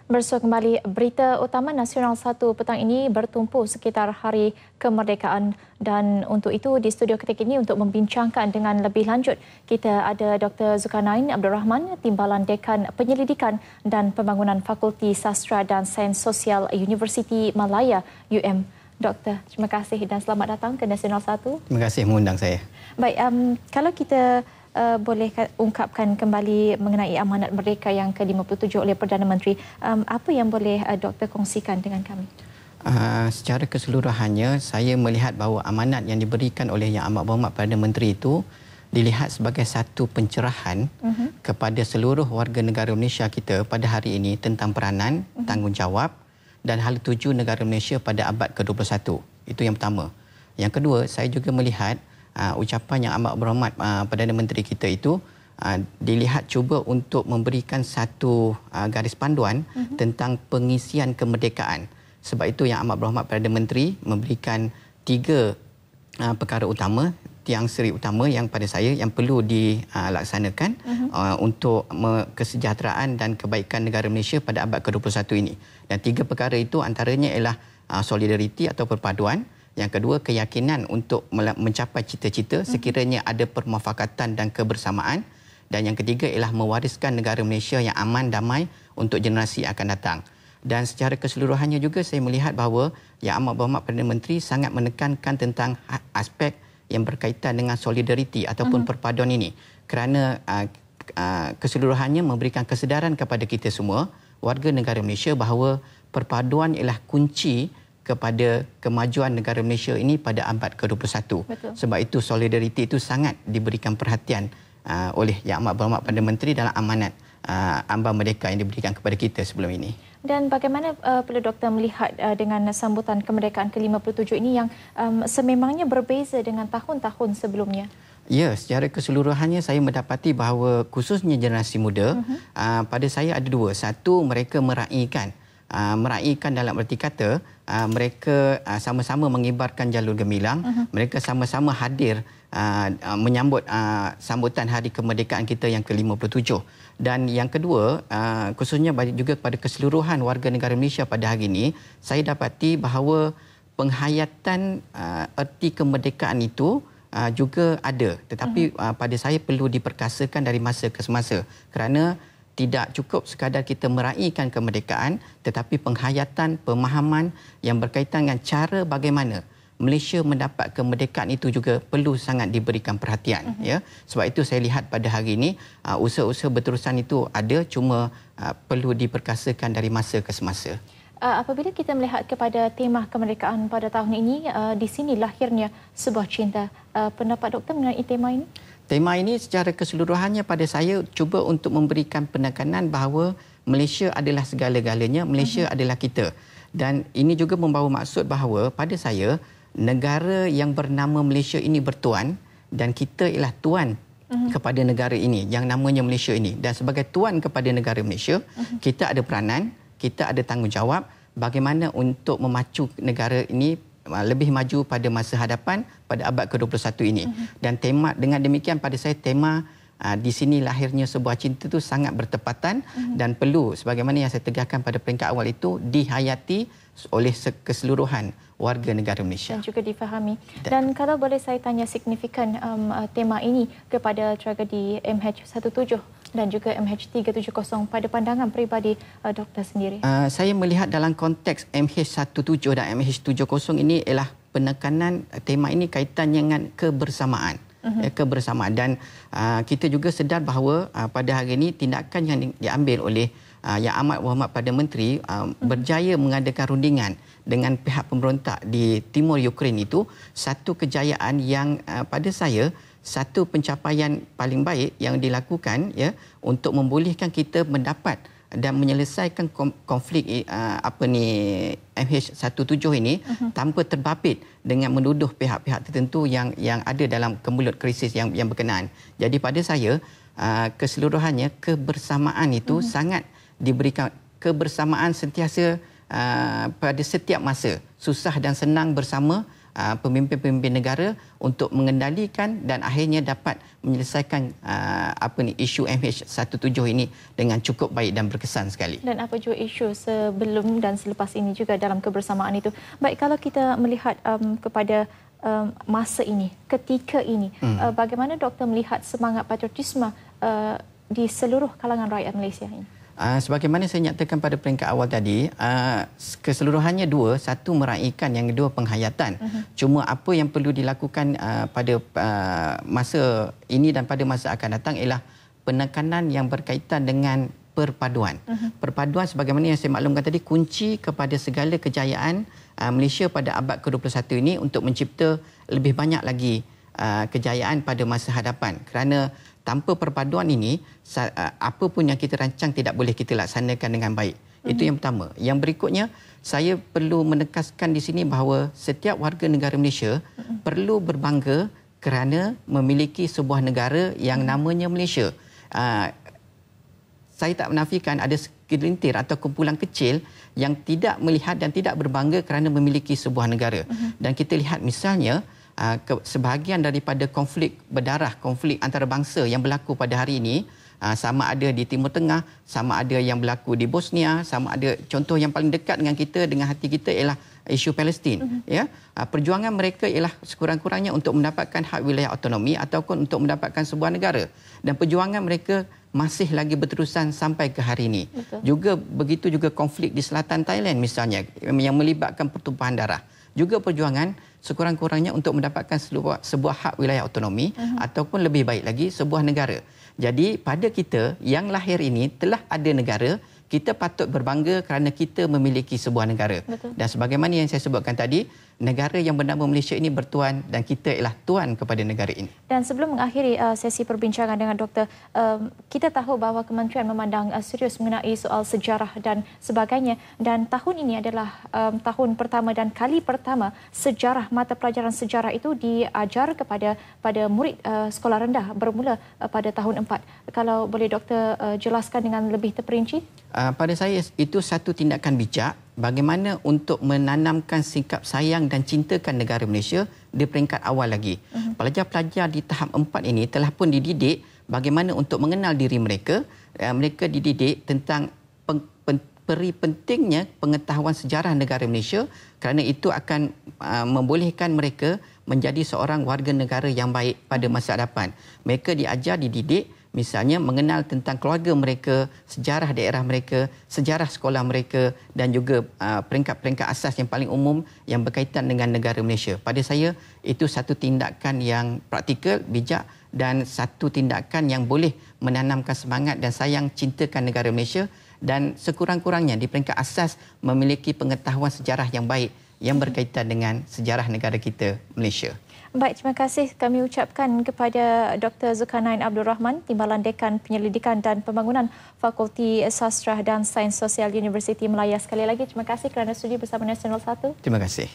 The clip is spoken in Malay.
Bersua kembali, berita utama Nasional 1 petang ini bertumpu sekitar Hari Kemerdekaan, dan untuk itu di studio ketika ini untuk membincangkan dengan lebih lanjut kita ada Dr. Zulkarnain Abdul Rahman, Timbalan Dekan Penyelidikan dan Pembangunan Fakulti Sastra dan Sains Sosial Universiti Malaya UM. Doktor, terima kasih dan selamat datang ke Nasional 1. Terima kasih mengundang saya. Baik, kalau kita boleh ungkapkan kembali mengenai amanat merdeka yang ke-57 oleh Perdana Menteri, apa yang boleh doktor kongsikan dengan kami? Secara keseluruhannya, saya melihat bahawa amanat yang diberikan oleh Yang Amat Berhormat Perdana Menteri itu dilihat sebagai satu pencerahan kepada seluruh warga negara Malaysia kita pada hari ini tentang peranan, tanggungjawab dan hala tuju negara Malaysia pada abad ke-21. Itu yang pertama. Yang kedua, saya juga melihat ucapan Yang Amat Berhormat Perdana Menteri kita itu dilihat cuba untuk memberikan satu garis panduan tentang pengisian kemerdekaan. Sebab itu Yang Amat Berhormat Perdana Menteri memberikan 3 perkara utama, tiang seri utama yang pada saya yang perlu dilaksanakan untuk kesejahteraan dan kebaikan negara Malaysia pada abad ke-21 ini. Dan 3 perkara itu antaranya ialah solidariti atau perpaduan. Yang kedua, keyakinan untuk mencapai cita-cita sekiranya ada permufakatan dan kebersamaan. Dan yang ketiga ialah mewariskan negara Malaysia yang aman, damai untuk generasi akan datang. Dan secara keseluruhannya juga saya melihat bahawa Yang Amat Berhormat Perdana Menteri sangat menekankan tentang aspek yang berkaitan dengan solidariti ataupun perpaduan ini. Kerana keseluruhannya memberikan kesedaran kepada kita semua, warga negara Malaysia, bahawa perpaduan ialah kunci kepada kemajuan negara Malaysia ini pada abad ke-21. Sebab itu solidariti itu sangat diberikan perhatian oleh Yang Amat Berhormat Perdana Menteri dalam amanat Ambar Merdeka yang diberikan kepada kita sebelum ini. Dan bagaimana perlu doktor melihat dengan sambutan kemerdekaan ke-57 ini yang sememangnya berbeza dengan tahun-tahun sebelumnya? Ya, secara keseluruhannya saya mendapati bahawa khususnya generasi muda, pada saya ada 2. Satu, mereka meraihkan dalam erti kata mereka sama-sama mengibarkan jalur gemilang, mereka sama-sama hadir menyambut sambutan Hari Kemerdekaan kita yang ke-57. Dan yang kedua, khususnya juga kepada keseluruhan warga negara Malaysia pada hari ini, saya dapati bahawa penghayatan erti kemerdekaan itu juga ada, tetapi pada saya perlu diperkasakan dari masa ke semasa, kerana tidak cukup sekadar kita meraihkan kemerdekaan, tetapi penghayatan, pemahaman yang berkaitan dengan cara bagaimana Malaysia mendapat kemerdekaan itu juga perlu sangat diberikan perhatian. Ya, sebab itu saya lihat pada hari ini usaha-usaha berterusan itu ada, cuma perlu diperkasakan dari masa ke semasa. Apabila kita melihat kepada tema kemerdekaan pada tahun ini, di sini lahirnya sebuah cinta. Pendapat doktor mengenai tema ini? Tema ini secara keseluruhannya pada saya cuba untuk memberikan penekanan bahawa Malaysia adalah segala-galanya, Malaysia adalah kita. Dan ini juga membawa maksud bahawa pada saya, negara yang bernama Malaysia ini bertuan dan kita ialah tuan kepada negara ini yang namanya Malaysia ini. Dan sebagai tuan kepada negara Malaysia, kita ada peranan, kita ada tanggungjawab bagaimana untuk memacu negara ini lebih maju pada masa hadapan pada abad ke-21 ini. Dan tema dengan demikian pada saya tema di sini lahirnya sebuah cinta itu sangat bertepatan dan perlu sebagaimana yang saya tegaskan pada peringkat awal itu dihayati oleh keseluruhan warga negara Malaysia. Dan juga difahami. Dan kalau boleh saya tanya signifikan tema ini kepada tragedi MH17 dan juga MH370 pada pandangan peribadi doktor sendiri? Saya melihat dalam konteks MH17 dan MH70 ini ialah penekanan tema ini kaitannya dengan kebersamaan. Kebersamaan, dan kita juga sedar bahawa pada hari ini tindakan yang diambil oleh Yang Amat Berhormat Perdana Menteri berjaya mengadakan rundingan dengan pihak pemberontak di timur Ukraine itu satu kejayaan yang pada saya satu pencapaian paling baik yang dilakukan, ya, untuk membolehkan kita mendapat dan menyelesaikan konflik MH17 ini tanpa terbabit dengan menuduh pihak-pihak tertentu yang ada dalam kemulut krisis yang berkenaan. Jadi pada saya keseluruhannya kebersamaan itu sangat diberikan, kebersamaan sentiasa pada setiap masa, susah dan senang bersama pemimpin-pemimpin negara untuk mengendalikan dan akhirnya dapat menyelesaikan isu MH17 ini dengan cukup baik dan berkesan sekali. Dan apa juga isu sebelum dan selepas ini juga dalam kebersamaan itu. Baik, kalau kita melihat kepada masa ini, ketika ini, bagaimana doktor melihat semangat patriotisme di seluruh kalangan rakyat Malaysia ini? Sebagaimana saya nyatakan pada peringkat awal tadi, keseluruhannya dua, satu meraihkan, yang kedua penghayatan. Cuma apa yang perlu dilakukan pada masa ini dan pada masa akan datang ialah penekanan yang berkaitan dengan perpaduan. Perpaduan sebagaimana yang saya maklumkan tadi, kunci kepada segala kejayaan Malaysia pada abad ke-21 ini untuk mencipta lebih banyak lagi kejayaan pada masa hadapan. Kerana tanpa perpaduan ini, apa pun yang kita rancang tidak boleh kita laksanakan dengan baik. Itu yang pertama. Yang berikutnya, saya perlu menekankan di sini bahawa setiap warga negara Malaysia perlu berbangga kerana memiliki sebuah negara yang namanya Malaysia. Saya tak menafikan ada segelintir atau kumpulan kecil yang tidak melihat dan tidak berbangga kerana memiliki sebuah negara. Dan kita lihat misalnya, sebahagian daripada konflik berdarah, konflik antarabangsa yang berlaku pada hari ini, sama ada di Timur Tengah, sama ada yang berlaku di Bosnia, sama ada contoh yang paling dekat dengan kita, dengan hati kita ialah isu Palestin. Ya, perjuangan mereka ialah sekurang-kurangnya untuk mendapatkan hak wilayah autonomi ataupun untuk mendapatkan sebuah negara. Dan perjuangan mereka masih lagi berterusan sampai ke hari ini. Betul. Juga begitu juga konflik di selatan Thailand misalnya yang melibatkan pertumpahan darah. Juga perjuangan sekurang-kurangnya untuk mendapatkan sebuah hak wilayah autonomi ataupun lebih baik lagi sebuah negara. Jadi pada kita yang lahir ini telah ada negara, kita patut berbangga kerana kita memiliki sebuah negara. Betul. Dan sebagaimana yang saya sebutkan tadi, negara yang bernama Malaysia ini bertuan dan kita ialah tuan kepada negara ini. Dan sebelum mengakhiri sesi perbincangan dengan doktor, kita tahu bahawa kementerian memandang serius mengenai soal sejarah dan sebagainya, dan tahun ini adalah tahun pertama dan kali pertama sejarah, mata pelajaran sejarah itu diajar pada murid sekolah rendah bermula pada tahun 4. Kalau boleh doktor jelaskan dengan lebih terperinci? Pada saya itu satu tindakan bijak bagaimana untuk menanamkan sikap sayang dan cintakan negara Malaysia di peringkat awal lagi. Pelajar-pelajar di tahap 4 ini telah pun dididik bagaimana untuk mengenal diri mereka. Mereka dididik tentang pentingnya pengetahuan sejarah negara Malaysia kerana itu akan membolehkan mereka menjadi seorang warga negara yang baik pada masa hadapan. Mereka diajar, dididik misalnya mengenal tentang keluarga mereka, sejarah daerah mereka, sejarah sekolah mereka dan juga peringkat-peringkat asas yang paling umum yang berkaitan dengan negara Malaysia. Pada saya, itu satu tindakan yang praktikal, bijak dan satu tindakan yang boleh menanamkan semangat dan sayang cintakan negara Malaysia dan sekurang-kurangnya di peringkat asas memiliki pengetahuan sejarah yang baik yang berkaitan dengan sejarah negara kita, Malaysia. Baik, terima kasih kami ucapkan kepada Dr. Zulkarnain Abdul Rahman, Timbalan Dekan Penyelidikan dan Pembangunan Fakulti Sastra dan Sains Sosial Universiti Malaya. Sekali lagi, terima kasih kerana sudi bersama Nasional 1. Terima kasih.